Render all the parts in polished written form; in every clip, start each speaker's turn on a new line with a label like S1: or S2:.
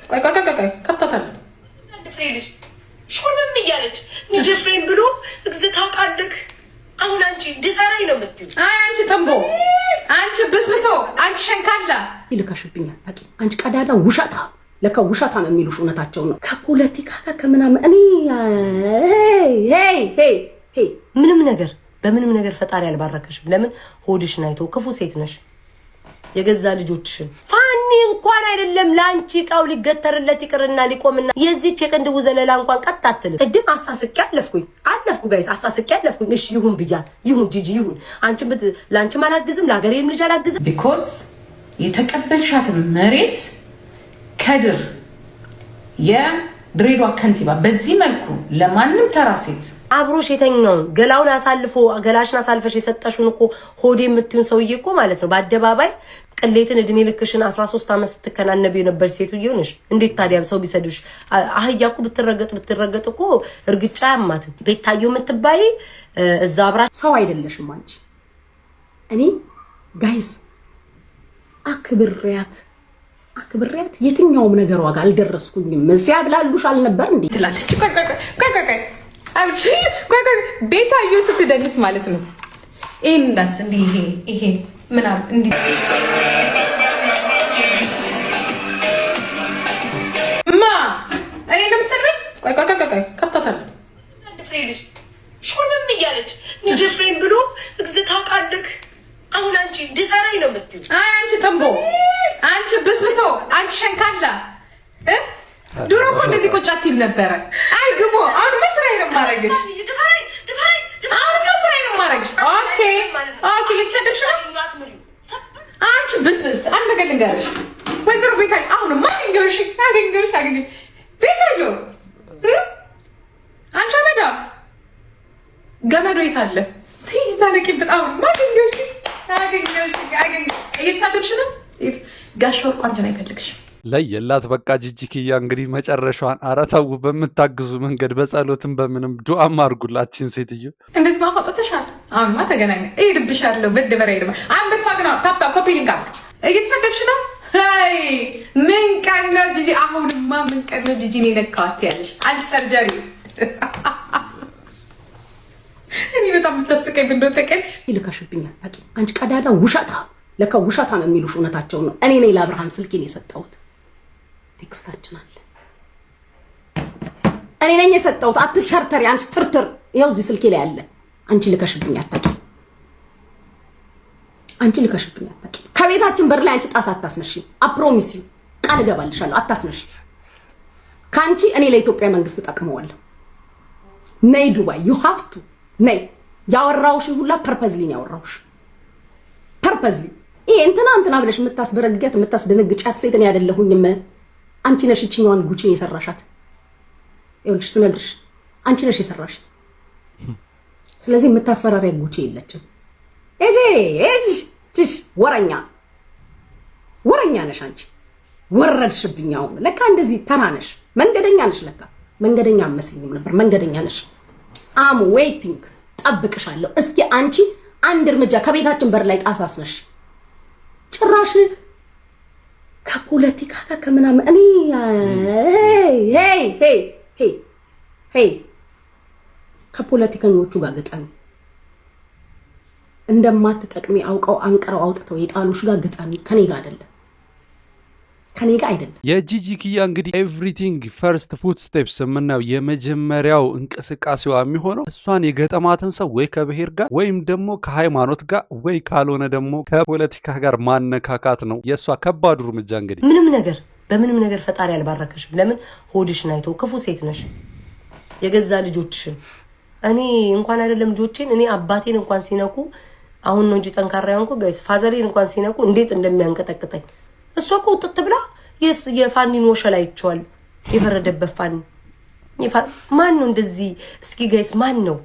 S1: ቆይ ከፍታታለሁ
S2: አንድ ፍሬ ልጅ ሾንም እያለች ንጀፍሬን ብሎ እግዝታ ቃልክ አሁን አንቺ ዲዛይን ነው የምትዩ።
S1: አይ አንቺ ጥንቦ፣ አንቺ ብስብሶ፣ አንቺ ሸንካላ
S3: ይልካሽብኛል። ታቂ አንቺ ቀዳዳ ውሻታ ለካ ውሻታ ነው የሚሉሽ እውነታቸው ነው። ከፖለቲካ ጋር ከምናምን እኔ ሄይ
S2: ምንም ነገር በምንም ነገር ፈጣሪ ያልባረከሽም። ለምን ሆድሽን አይቶ ክፉ ሴት ነሽ። የገዛ ልጆችሽን ፋኒ እንኳን አይደለም ላንቺ ቃው ሊገተርለት ይቅርና ሊቆምና የዚች የቅንድቡ ዘለላ እንኳን ቀጥ አትልም። ቅድም አሳስቄ አለፍኩ ጋይስ አሳስቄ አለፍኩኝ። እሺ ይሁን ብያት ይሁን ጂጂ ይሁን። አንቺ ላንቺ አላግዝም ለሀገሬም ልጅ አላግዝም።
S1: ቢኮዝ የተቀበልሻትን መሬት ከድር የድሬዳዋ ከንቲባ በዚህ መልኩ ለማንም ተራ ሴት
S2: አብሮሽ የተኛውን ገላውን አሳልፎ ገላሽን አሳልፈሽ የሰጠሽውን እኮ ሆዴ የምትዩን ሰውዬ እኮ ማለት ነው በአደባባይ ቅሌትን እድሜ ልክሽን 13 ዓመት ስትከናነብ የነበርሽ ሴትዮ ነሽ። እንዴት ታዲያ ሰው ቢሰድብሽ አህያ እኮ ብትረገጥ እኮ እርግጫ ያማትን ቤታዮ የምትባይ እዛ አብራ
S3: ሰው አይደለሽም አንቺ። እኔ ጋይስ አክብሬያት የትኛውም ነገር ዋጋ አልደረስኩኝም። እዚያ ብላሉሽ አልነበር እንዴ
S1: ትላለች። ቆይ ቤታዮ ስትደንስ ማለት ነው። ይሄን እንዳስ እንዲህ ይሄ ምናምን እንዲህ እኔ ለምሳሌ ቆይ ከፍታታለሁ
S2: አንድ ፍሬ ልጅ ሾንም እያለች ንጀፍሬን ብሎ እግዝታ ቃልክ አሁን አንቺ ዲዛይን ነው የምትዩ።
S1: አይ አንቺ ጥንቦ፣ አንቺ ብስብሶ፣ አንቺ ሸንካላ ድሮ እኮ እንደዚህ ቁጭ አትይም ነበረ። አይ ግቦ አሁን መስራዬ ነው የማደርግሽ። አሁን መስራዬ ነው የማደርግሽ። ኦኬ ልትሰድብሽ ነው አንቺ ብስብስ። አንድ ነገር ልንገርሽ ወይዘሮ ቤታዮ፣ አሁንማ አገኘሁሽ ቤታዮ። አንቺ አመዳ ገመዶ የት አለ? ትይጂ ታነቂበት። አሁንማ አገኘሁሽ። እየተሳደብሽ ነው። ጋሽ ወርቁ አንቺን አይፈልግሽም።
S4: ለየላት በቃ ጂጂኪያ እንግዲህ መጨረሻዋን አረታው በምታግዙ መንገድ በጸሎትም በምንም ዱአም አድርጉላችን። ሴትዮ
S1: እንደዚህ ማፋጠተሻል። አሁንማ ተገናኘ። እሄድብሻለሁ በደበራ ይደማ አንበሳ ግን ታፕታ ኮፒሊንግ እየተሰደብሽ ነው። አይ ምን ቀን ነው ጂጂ? አሁንማ ምን ቀን ነው ጂጂ? እኔ ነካዋት ያለሽ አንቺ ሰርጀሪ። እኔ በጣም የምታስቀኝ እንደው ተቀልሽ
S3: ይልካሽብኛል። ታቂ አንቺ ቀዳዳ ውሻታ ለካ ውሻታ ነው የሚሉሽ እውነታቸው ነው። እኔ ነኝ ለአብርሃም ስልኬን የሰጠሁት። ቴክስታችን አለ። እኔ ነኝ የሰጠሁት። አትሸርተሪ አንቺ ትርትር። ይኸው እዚህ ስልኬ ላይ አለ። አንቺ ልከሽብኛል። ታቂ አንቺ ልከሽብኛል። ታቂ ከቤታችን በር ላይ አንቺ ጣሳ አታስነሺ። አፕሮሚስ ዩ ቃል እገባልሻለሁ። አታስነሺ። ካንቺ እኔ ለኢትዮጵያ መንግስት ተጠቅመዋለሁ። ነይ ዱባይ ዩ ሃቭ ቱ ነይ። ያወራውሽ ሁላ ፐርፐዝሊ ነው ያወራውሽ። ፐርፐዝሊ ይሄ እንትና ብለሽ የምታስበረግጋት የምታስደነግጫት ሴት እኔ አይደለሁኝም። አንቺ ነሽ እቺኛዋን ጉቺን የሰራሻት። ይኸውልሽ ስነግርሽ አንቺ ነሽ የሰራሽ። ስለዚህ የምታስፈራሪያ ጉቺ የለችም። እጂ ወረኛ ነሽ አንቺ። ወረድሽብኝ። አሁን ለካ እንደዚህ ተራ ነሽ። መንገደኛ ነሽ። ለካ መንገደኛ አመስኝም ነበር። መንገደኛ ነሽ። አም ዌይቲንግ ጠብቅሻለሁ። እስኪ አንቺ አንድ እርምጃ ከቤታችን በር ላይ ጣሳስነሽ ጭራሽ ከፖለቲካ ጋር ከምናምን እኔ ሄይ ከፖለቲከኞቹ ጋር ገጠሚ እንደማትጠቅሚ አውቀው አንቀረው አውጥተው የጣሉሽ ጋር ገጠሚ። ከኔ ጋር አይደለም።
S4: የጂጂኪያ እንግዲህ ኤቭሪቲንግ ፈርስት ፉት ስቴፕስ የምናየው የመጀመሪያው እንቅስቃሴዋ የሚሆነው እሷን የገጠማትን ሰው ወይ ከብሔር ጋር ወይም ደግሞ ከሃይማኖት ጋር ወይ ካልሆነ ደግሞ ከፖለቲካ ጋር ማነካካት ነው የእሷ ከባዱ እርምጃ። እንግዲህ
S2: በምንም ነገር ፈጣሪ ያልባረከሽም። ለምን ሆድሽን አይቶ ክፉ ሴት ነሽ። የገዛ ልጆችሽን እኔ እንኳን አይደለም ልጆቼን እኔ አባቴን እንኳን ሲነኩ አሁን ነው እንጂ ጠንካራ ያንኩ ጋይስ ፋዘሬን እንኳን ሲነኩ እንዴት እንደሚያንቀጠቅጠኝ እሷ እኮ ጥጥ ብላ የፋኒን ወሸላ ይቻል የፈረደበት ፋኒ ማን ነው እንደዚህ? እስኪ ጋይስ ማን ነው?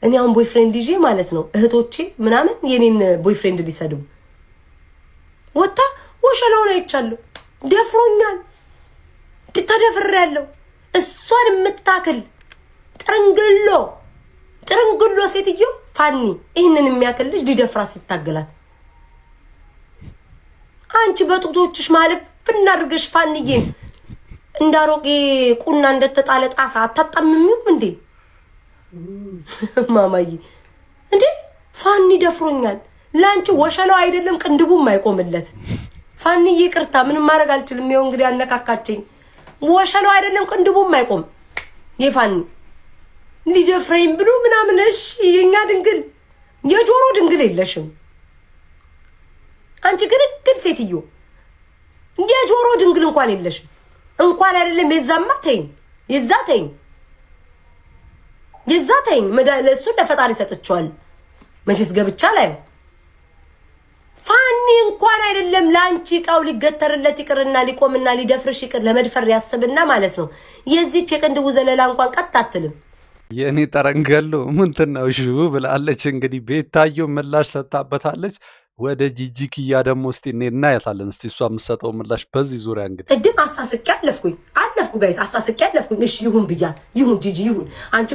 S2: እኔ አሁን ቦይፍሬንድ ይዤ ማለት ነው እህቶቼ ምናምን የኔን ቦይፍሬንድ ሊሰድቡ ወጣ ወሸላውን አይቻለሁ። ደፍሮኛል። ተደፍሬያለሁ። እሷን የምታክል ጥርንግሎ ሴትዮ ፋኒ ይሄንን የሚያክል ልጅ ሊደፍራት ሲታገላል አንቺ በጡቶችሽ ማለት ፍናርገሽ ፋንዬን እንዳሮቄ ቁና እንደተጣለ ጣሳ አታጣምሚም እንዴ ማማዬ? እንዴ ፋኒ ደፍሮኛል። ላንቺ ወሸላው አይደለም ቅንድቡም አይቆምለት። ፋኒ ይቅርታ ምንም ማድረግ አልችልም። ይኸው እንግዲህ አነካካችኝ። ወሸላው አይደለም ቅንድቡም አይቆም። የፋኒ ሊደፍረኝ ብሎ ምናምን እሺ፣ የኛ ድንግል የጆሮ ድንግል የለሽም አንቺ ግርግር ሴትዮ። የጆሮ ድንግል እንኳን የለሽም። እንኳን አይደለም የዛማ ተይኝ፣ የዛ ተይኝ ለእሱ ለፈጣሪ ሰጥቻለሁ። መቼስ ገብቻ ላይ ፋኒ እንኳን አይደለም ላንቺ ቃው ሊገተርለት ይቅርና ሊቆምና ሊደፍርሽ ይቅር ለመድፈር ያስብና ማለት ነው። የዚህች የቅንድቡ ዘለላ እንኳን ቀጥ አትልም።
S4: የኔ ጠረንገሎ ምንትነው ሹ ብላለች። እንግዲህ ቤታዮ ምላሽ ሰጣበታለች። ወደ ጂጂ ኪያ ደግሞ እስቲ እናያታለን። እስቲ እሷ የምትሰጠው ምላሽ በዚህ ዙሪያ እንግዲህ
S2: ቅድም አሳስቄ አለፍኩ ጋይስ አሳስቄ አለፍኩኝ። እሺ ይሁን ብያት ይሁን ጂጂ ይሁን። አንቺ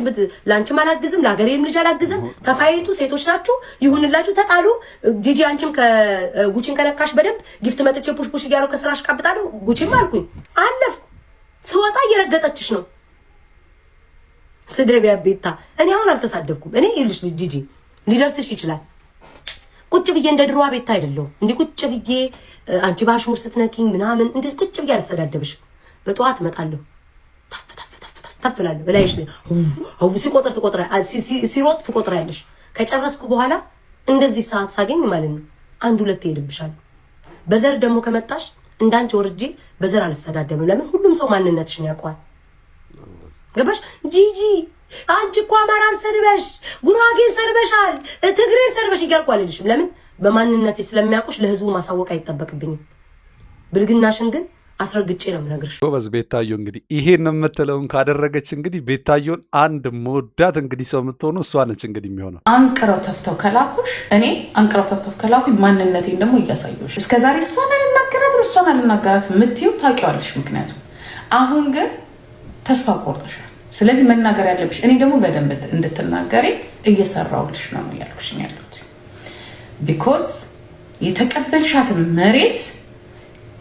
S2: ላንቺም አላግዝም ለሀገሬም ልጅ አላግዝም። ተፋይቱ ሴቶች ናችሁ ይሁንላችሁ፣ ተጣሉ። ጂጂ አንቺም ከጉቺን ከነካሽ በደንብ ጊፍት መጥቼ ፑሽ እያለው ከስራሽ ቀብጣለሁ። ጉቺም አልኩኝ አለፍኩ። ስወጣ እየረገጠችሽ ነው። ስደቢያ ቤታ እኔ አሁን አልተሳደብኩም። እኔ ይልሽ ጂጂ ሊደርስሽ ይችላል። ቁጭ ብዬ እንደ ድሮዋ ቤታ አይደለሁ። እንዲህ ቁጭ ብዬ አንቺ ባሽሙር ስትነኪኝ ምናምን እንደዚህ ቁጭ ብዬ አልሰዳደብሽ። በጠዋት እመጣለሁ ተፍላለሁ በላይሽ ነው ሲሮጥ ትቆጥሪያለሽ። ከጨረስኩ በኋላ እንደዚህ ሰዓት ሳገኝ ማለት ነው አንድ ሁለት ይሄድብሻል። በዘር ደግሞ ከመጣሽ እንዳንቺ ወርጄ በዘር አልሰዳደብም። ለምን ሁሉም ሰው ማንነትሽን ያውቀዋል። ገባሽ ጂጂ? አንቺ እኮ አማራን ሰርበሽ ጉራጌን ሰርበሻል ትግሬን ሰርበሽ እያልኩ አልልሽም። ለምን በማንነቴ ስለሚያውቁሽ ለህዝቡ ማሳወቅ አይጠበቅብኝም። ብልግናሽን ግን አስረግጬ ነው የምነግርሽ። ጎበዝ ቤታዮ እንግዲህ ይሄን የምትለውን ካደረገች እንግዲህ ቤታዮን አንድ መወዳት እንግዲህ ሰው የምትሆኑ እሷ ነች። እንግዲህ የሚሆነው
S1: አንቅረው ተፍተው ከላኩሽ እኔ አንቅረው ተፍተው ከላኩኝ ማንነቴን ደግሞ እያሳዩሽ። እስከዛሬ እሷን አልናገራትም የምትይው ታውቂዋለሽ። ምክንያቱም አሁን ግን ተስፋ ቆርጠሻል። ስለዚህ መናገር ያለብሽ እኔ ደግሞ በደንብ እንድትናገሪ እየሰራውልሽ ነው ያልኩሽ ያለሁት። ቢኮዝ የተቀበልሻትን መሬት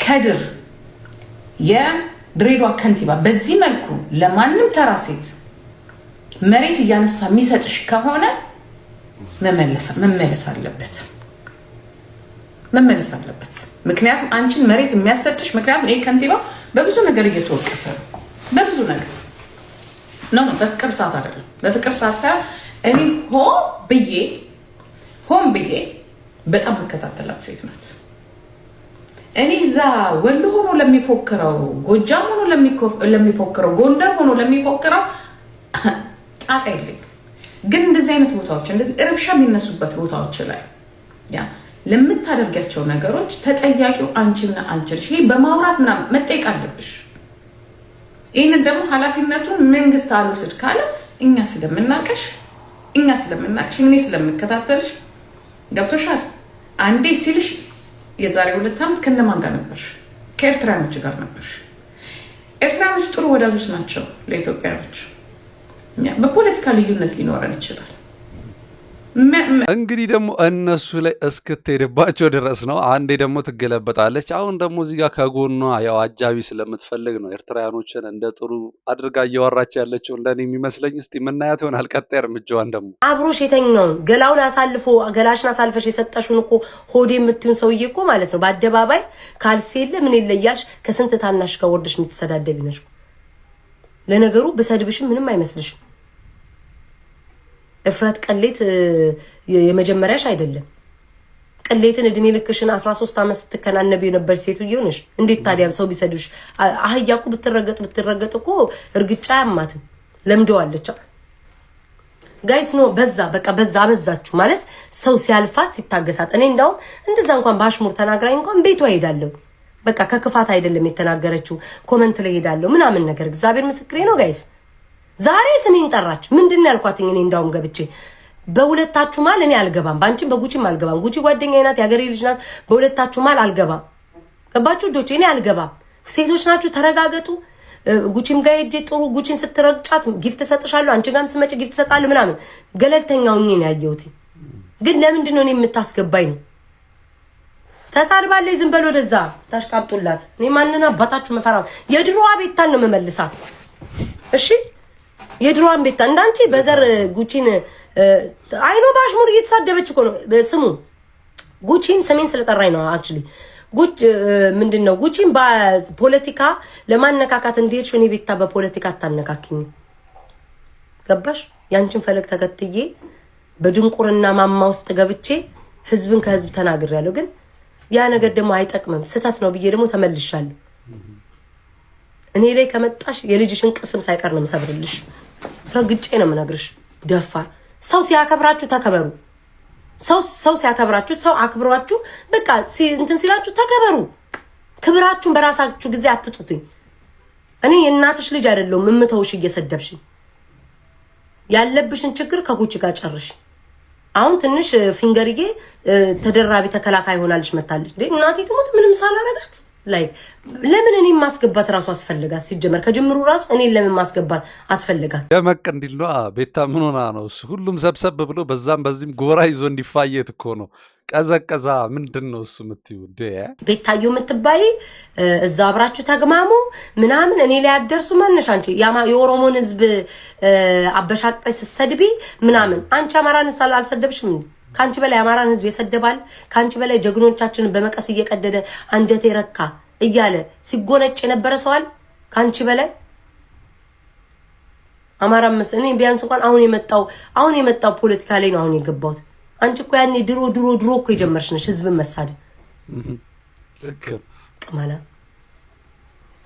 S1: ከድር የድሬዳዋ ከንቲባ በዚህ መልኩ ለማንም ተራ ሴት መሬት እያነሳ የሚሰጥሽ ከሆነ መመለስ አለበት። ምክንያቱም አንቺን መሬት የሚያሰጥሽ ምክንያቱም ይሄ ከንቲባ በብዙ ነገር እየተወቀሰ ነው። በብዙ ነገር ነው። በፍቅር ሰዓት አይደለም። በፍቅር ሰዓት ሳይሆን እኔ ሆን ብዬ በጣም መከታተላት ሴት ናት። እኔ እዛ ወሎ ሆኖ ለሚፎክረው፣ ጎጃም ሆኖ ለሚፎክረው፣ ጎንደር ሆኖ ለሚፎክረው ጣጣ የለኝም። ግን እንደዚህ አይነት ቦታዎች እንደዚህ እርብሻ የሚነሱበት ቦታዎች ላይ ለምታደርጋቸው ነገሮች ተጠያቂው አንቺና አንቺ ነሽ። ይሄ በማውራት ምናምን መጠየቅ አለብሽ። ይህንን ደግሞ ኃላፊነቱን መንግስት አልወስድ ካለ እኛ ስለምናቀሽ እኔ ስለምከታተልሽ ገብቶሻል። አንዴ ሲልሽ የዛሬ 2 ዓመት ከነማን ጋር ነበርሽ? ከኤርትራኖች ጋር ነበርሽ። ኤርትራኖች ጥሩ ወዳጆች ናቸው ለኢትዮጵያኖች። በፖለቲካ ልዩነት ሊኖረን ይችላል።
S4: እንግዲህ ደግሞ እነሱ ላይ እስክትሄድባቸው ድረስ ነው። አንዴ ደግሞ ትገለበጣለች። አሁን ደግሞ እዚህ ጋር ከጎኗ ያው አጃቢ ስለምትፈልግ ነው ኤርትራውያኖችን እንደ ጥሩ አድርጋ እያወራች ያለችው እንደኔ የሚመስለኝ። እስቲ ምናያት ይሆናል ቀጣይ እርምጃዋን። ደግሞ
S2: አብሮሽ የተኛውን ገላሽን አሳልፈሽ የሰጠሽውን እኮ ሆዴ የምትዩን ሰውዬ እኮ ማለት ነው በአደባባይ ካልሲ የለ ምን ይለያልሽ ከስንት ታናሽ ጋር ወርደሽ የምትሰዳደቢ ነሽ። ለነገሩ ብሰድብሽም ምንም አይመስልሽም። እፍረት ቅሌት የመጀመሪያሽ አይደለም። ቅሌትን እድሜ ልክሽን 13 ዓመት ስትከናነብ የነበር ሴትዮ ነሽ። እንዴት ታዲያ ሰው ቢሰድብሽ? አህያ እኮ ብትረገጥ እኮ እርግጫ ያማትን ለምደዋለች። ጋይስ ኖ በዛ አበዛችሁ ማለት ሰው ሲያልፋት ሲታገሳት። እኔ እንዳውም እንደዛ እንኳን ባሽሙር ተናግራኝ እንኳን ቤቷ ሄዳለሁ። በቃ ከክፋት አይደለም የተናገረችው። ኮመንት ላይ ሄዳለሁ ምናምን ነገር እግዚአብሔር ምስክሬ ነው ጋይስ። ዛሬ ስሜን ጠራች። ምንድነው ያልኳትኝ? እኔ እንዳውም ገብቼ በሁለታችሁ ማል እኔ አልገባም፣ ባንቺም በጉቺም አልገባም። ጉቺ ጓደኛዬ ናት፣ ያገሬ ልጅ ናት። በሁለታችሁ ማል አልገባም። ገባችሁ ዶቼ? እኔ አልገባም። ሴቶች ናችሁ፣ ተረጋገጡ። ጉቺም ጋር ሄጄ ጥሩ ጉቺን ስትረግጫት ጊፍት ሰጥሻለሁ፣ አንቺ ጋርም ስመጪ ጊፍት ሰጣለሁ ምናምን ገለልተኛው እኔ ነው ያየሁት። ግን ለምንድን ነው እኔ የምታስገባኝ ነው? ተሳድባለች ዝም በል ወደዛ ታሽቃብጡላት እኔ ማንና አባታችሁ መፈራው የድሮዋ ቤታን ነው መመልሳት እሺ የድሮዋን ቤታ እንዳንቺ በዘር ጉቺን አይኖ ባሽሙር እየተሳደበች እኮ ነው ስሙ ጉቺን ሰሜን ስለጠራኝ ነው አክቹሊ ጉች ምንድነው ጉቺን በፖለቲካ ለማነካካት እንዴትሽ እኔ ቤታ በፖለቲካ ታነካክኝ ገባሽ ያንቺን ፈለግ ተከትዬ በድንቁርና ማማ ውስጥ ገብቼ ህዝብን ከህዝብ ተናግሬያለሁ ግን ያ ነገር ደግሞ አይጠቅምም ስተት ነው ብዬ ደግሞ ተመልሻለሁ እኔ ላይ ከመጣሽ የልጅሽን ቅስም ሳይቀር ነው መሰብርልሽ ስረግጬ ነው ምነግርሽ ደፋ ሰው ሲያከብራችሁ ተከበሩ ሰው ሲያከብራችሁ ሰው አክብሯችሁ በቃ እንትን ሲላችሁ ተከበሩ ክብራችሁን በራሳችሁ ጊዜ አትጡትኝ እኔ የእናትሽ ልጅ አይደለም እምተውሽ እየሰደብሽ ያለብሽን ችግር ከጉቺ ጋር ጨርሽ አሁን ትንሽ ፊንገርዬ ተደራቢ ተከላካይ ሆናልሽ መታለች እንዴ እናቴ ትሞት ምንም ሳላረጋት ላይ ለምን እኔ ማስገባት ራሱ አስፈልጋት ሲጀመር ከጅምሩ ራሱ እኔ ለምን ማስገባት አስፈልጋት
S4: ደመቅ እንዲሏ ቤታ ምን ሆና ነው ሁሉም ሰብሰብ ብሎ በዛም በዚህም ጎራ ይዞ እንዲፋየት እኮ ነው ቀዘቀዛ ምንድነው እሱ ምትዩ
S2: ቤታዩ ምትባይ እዛ አብራችሁ ተግማሙ ምናምን እኔ ላይ አደርሱ ማነሽ አንቺ የኦሮሞን ህዝብ አበሻቅጠይ ሰድቢ ምናምን አንቺ አማራን አልሰደብሽም ካንቺ በላይ አማራን ህዝብ ይሰደባል ካንቺ በላይ ጀግኖቻችንን በመቀስ እየቀደደ አንጀቴ ረካ እያለ ሲጎነጭ የነበረ ሰዋል ካንቺ በላይ አማራን እኔ ቢያንስ እንኳን አሁን የመጣው ፖለቲካ ላይ ነው አሁን የገባሁት አንቺ እኮ ያኔ ድሮ እኮ የጀመርሽ ነሽ ህዝብን መሳደብ ቅማላ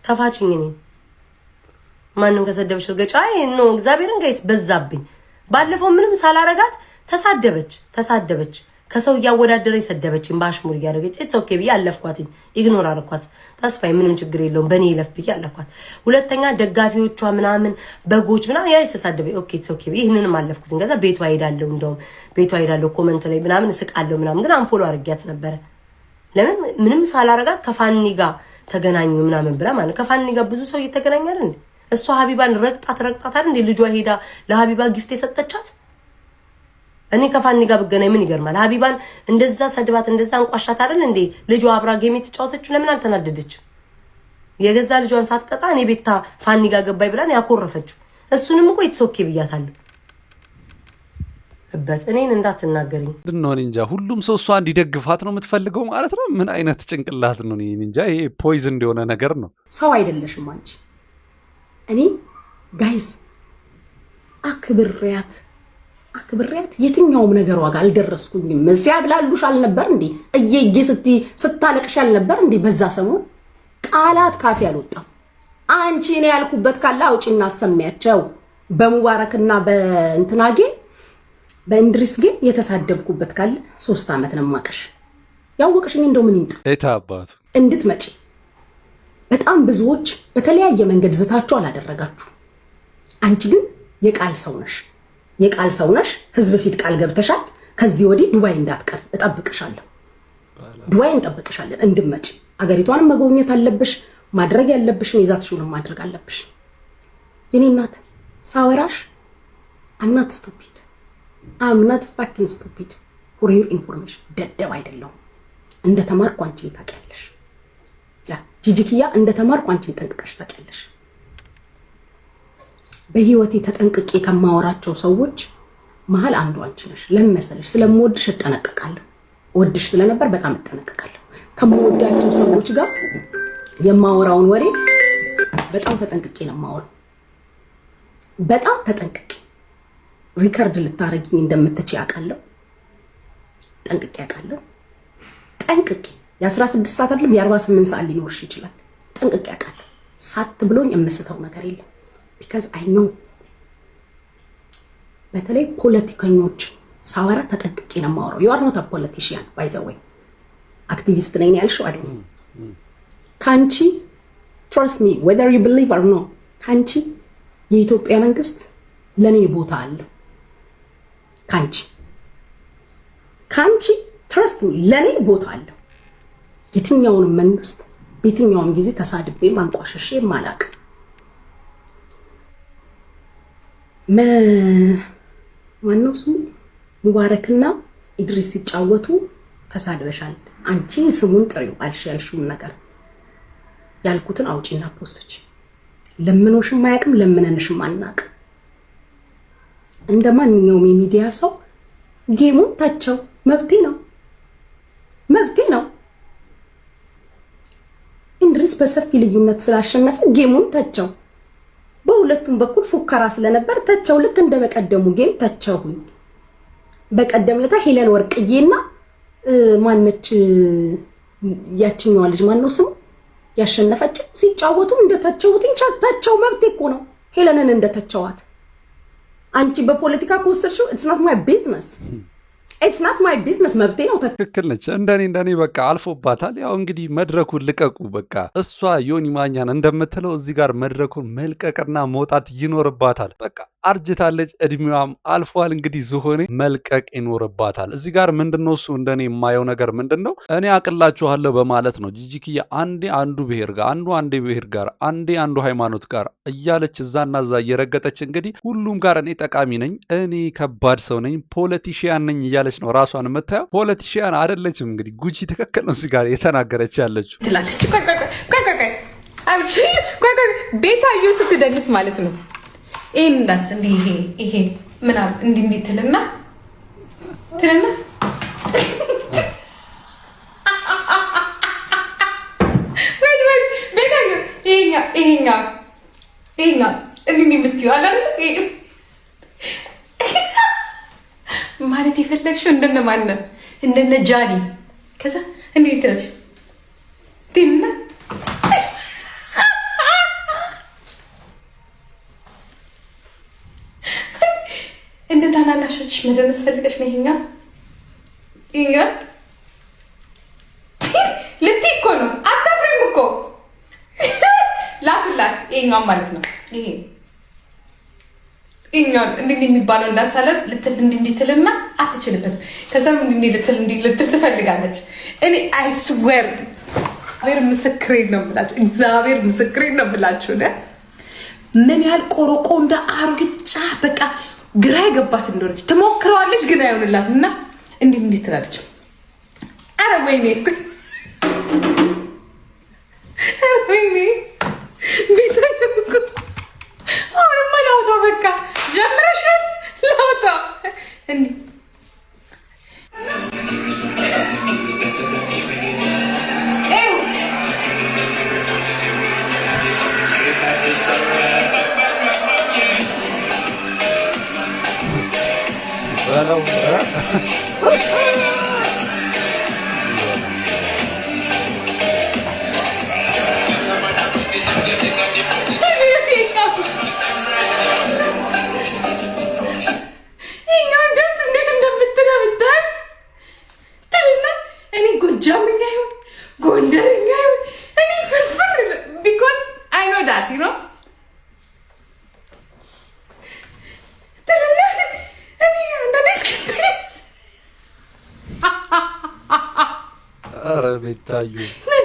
S2: ተፋችኝ እኔ ማንንም ከሰደብሽ እርገጫ ነው እግዚአብሔርን ጋይስ በዛብኝ ባለፈው ምንም ሳላረጋት ተሳደበች ከሰው ያወዳደረ ይሰደበችኝ ባሽሙር ያረገች ኢትስ ኦኬ ብዬ አለፍኳትኝ ኢግኖር አረኳት ተስፋዬ ምንም ችግር የለውም በኔ ይለፍ ብዬ አለፍኳት ሁለተኛ ደጋፊዎቿ ምናምን በጎች ምናምን ያ ይሰሳደበ ኦኬ ኢትስ ኦኬ ብዬ ይሄንንም አለፍኩትኝ ከዛ ቤቷ ሄዳለሁ ኮሜንት ላይ ምናምን እስቃለሁ ምናምን ግን አንፎሎ አርጊያት ነበር ለምን ምንም ሳላረጋት ከፋኒ ጋር ተገናኙ ምናምን ብላ ማለት ከፋኒ ጋር ብዙ ሰው እየተገናኛል እንዴ እሷ ሀቢባን ረቅጣት አይደል እንዴ ልጇ ሄዳ ለሀቢባ ጊፍት የሰጠቻት እኔ ከፋኒ ጋር በገናኝ ምን ይገርማል ሀቢባን እንደዛ ሰድባት እንደዛ አንቋሻት አይደል እንዴ ልጇ አብራ ጌም የተጫወተችው ለምን አልተናደደች የገዛ ልጇን ሳትቀጣ እኔ ቤታ ፋኒ ጋር ገባይ ብላን ያኮረፈችው እሱንም እኮ ይተሶኬ ብያታለሁ እኔን እንዳትናገሪኝ
S4: እንደሆነ እንጃ ሁሉም ሰው እሷ እንዲደግፋት ነው የምትፈልገው ማለት ነው ምን አይነት ጭንቅላት ነው እኔ እንጃ ይሄ ፖይዝን እንደሆነ ነገር ነው
S3: ሰው አይደለሽም አንቺ እኔ ጋይስ አክብሬያት የትኛውም ነገር ዋጋ አልደረስኩኝም እዚያ ብላሉሽ አልነበር እንዴ እየየ ስታለቅሽ አልነበር እንዴ በዛ ሰሞን ቃላት ካፊ አልወጣም አንቺ እኔ ያልኩበት ካለ አውጪና አሰሚያቸው በሙባረክና በእንትናጌ በእንድሪስ ግን የተሳደብኩበት ካለ 3 አመት ነው ማቀሽ ያወቅሽኝ እንደው ምን ይምጣ
S4: እታባቱ
S3: እንድትመጪ በጣም ብዙዎች በተለያየ መንገድ ዝታችሁ አላደረጋችሁ አንቺ ግን የቃል ሰው ነሽ ህዝብ ፊት ቃል ገብተሻል ከዚህ ወዲህ ዱባይ እንዳትቀር እጠብቅሻለሁ ዱባይ እንጠብቅሻለን እንድመጪ አገሪቷንም መጎብኘት አለብሽ ማድረግ ያለብሽን ይዛትሽውን ማድረግ አለብሽ የኔ እናት ሳወራሽ I'm not fucking stupid for your information ደደብ አይደለሁም እንደተማርኩ አንቺ ታውቂያለሽ ጂጂኪያ እንደተማርኩ አንቺ ጠንቅቀሽ ታውቂያለሽ በህይወቴ ተጠንቅቄ ከማወራቸው ሰዎች መሃል አንዱ አንቺ ነሽ ለምመሰለሽ ስለምወድሽ እጠነቀቃለሁ ወድሽ ስለነበር በጣም እጠነቀቃለሁ ከመወዳቸው ሰዎች ጋር የማወራውን ወሬ በጣም ተጠንቅቄ ነው የማወራው በጣም ተጠንቅቄ ሪከርድ ልታረጊኝ እንደምትችይ አውቃለሁ ጠንቅቄ የ16 ሰዓት አይደለም የ48 ሰዓት ሊኖርሽ ይችላል ጠንቅቄ አውቃለሁ ሳት ብሎኝ የምስተው ነገር የለም because I know በተለይ ፖለቲከኞች ሳወራ ተጠንቅቄ ነው የማወራው you are not a politician by the way activist ነኝ ያልሽው አይደል ካንቺ trust me whether you believe or not ካንቺ የኢትዮጵያ መንግስት ለኔ ቦታ አለው ካንቺ trust me ለኔ ቦታ አለው የትኛውን መንግስት በየትኛውም ጊዜ ተሳድቤ ማንቋሸሽ ማላቅ ማነው ስሙ ሙባረክና ኢድሪስ ሲጫወቱ ተሳድበሻል። አንቺ ስሙን ጥሪው አልሽ ያልሽውን ነገር ያልኩትን አውጪና ፖስች። ለምኖሽም ማያቅም ለምነንሽም አናቅ። እንደማንኛውም የሚዲያ ሰው ጌሙን ታቸው መብቴ ነው። እንድሪስ በሰፊ ልዩነት ስላሸነፈ ጌሙን ተቸው። በሁለቱም በኩል ፉከራ ስለነበር ተቸው። ልክ እንደ በቀደሙ ጌም ተቸውኝ። በቀደም ለታ ሄለን ወርቅዬና ማነች ያችኛዋ ልጅ ማነው ስሙ ያሸነፈችው ሲጫወቱ እንደተቸውት ተቸው መብቴ እኮ ነው። ሄለንን እንደተቸዋት አንቺ በፖለቲካ ከወሰድሽው it's not my business መብቴ ነው።
S4: ትክክል ነች። እንደኔ በቃ አልፎባታል። ያው እንግዲህ መድረኩን ልቀቁ በቃ። እሷ ዮኒ ማኛን እንደምትለው እዚህ ጋር መድረኩን መልቀቅና መውጣት ይኖርባታል። በቃ አርጅታለች፣ እድሜዋም አልፏል። እንግዲህ ዝሆኔ መልቀቅ ይኖርባታል። እዚህ ጋር ምንድነው እሱ እንደኔ የማየው ነገር ምንድነው እኔ አቅላችኋለሁ በማለት ነው ጂጂኪያ አንዴ አንዱ ብሔር ጋር አንዴ ብሔር ጋር አንዴ አንዱ ሃይማኖት ጋር እያለች እዛና እዛ እየረገጠች እንግዲህ ሁሉም ጋር እኔ ጠቃሚ ነኝ፣ እኔ ከባድ ሰው ነኝ፣ ፖለቲሽያን ነኝ እያለች ነው ራሷን የምታየው። ፖለቲሽያን አይደለችም። እንግዲህ ጉቺ ትክክል ነው እዚህ ጋር የተናገረች ያለችው
S1: ትላለች። ቤታዮ ስትደንስ ማለት ነው ይሄን እንዳስ ይሄ ምናምን እንዲህ ትልና ቤታዮ ይሄኛ እንዲህ የምትይው አለ ማለት የፈለግሽው እንደነ ማነው እንደነ ጃኒ ከዛ እንዲህ ትላለች ቲና እንደ ታናናሾች መደነስ ፈልገሽ ነው። ይሄኛ ልትይ እኮ ነው። አታፍሪም እኮ ላኩላት። ይሄኛው ማለት ነው ይሄኛው እንዲህ የሚባለው እንዳሳለን ልትል እንዲህ ትልና አትችልበትም። ከዛም እንዲህ ልትል ትፈልጋለች። እኔ አይስዌር እግዚአብሔር ምስክሬን ነው ብላችሁ ምን ያህል ቆሮቆ እንደ አርግጫ በቃ ግራ የገባት እንደሆነች ትሞክረዋለች፣ ግን አይሆንላትም እና እንዲህ ትላለች። ኧረ ወይኔ ቤታዮ አሁንማ ላውጣ በቃ ጀምረሻል። ላውጣ እንዲህ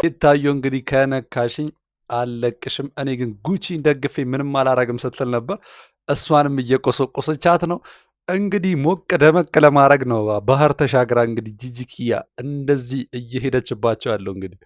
S4: ቤታዮ እንግዲህ ከነካሽኝ አለቅሽም። እኔ ግን ጉቺን ደግፌ ምንም አላረግም ስትል ነበር። እሷንም እየቆሰቆሰቻት ነው። እንግዲህ ሞቅ ደመቅ ለማድረግ ነው ባህር ተሻግራ እንግዲህ ጂጂኪያ እንደዚህ እየሄደችባቸው ያለው እንግዲህ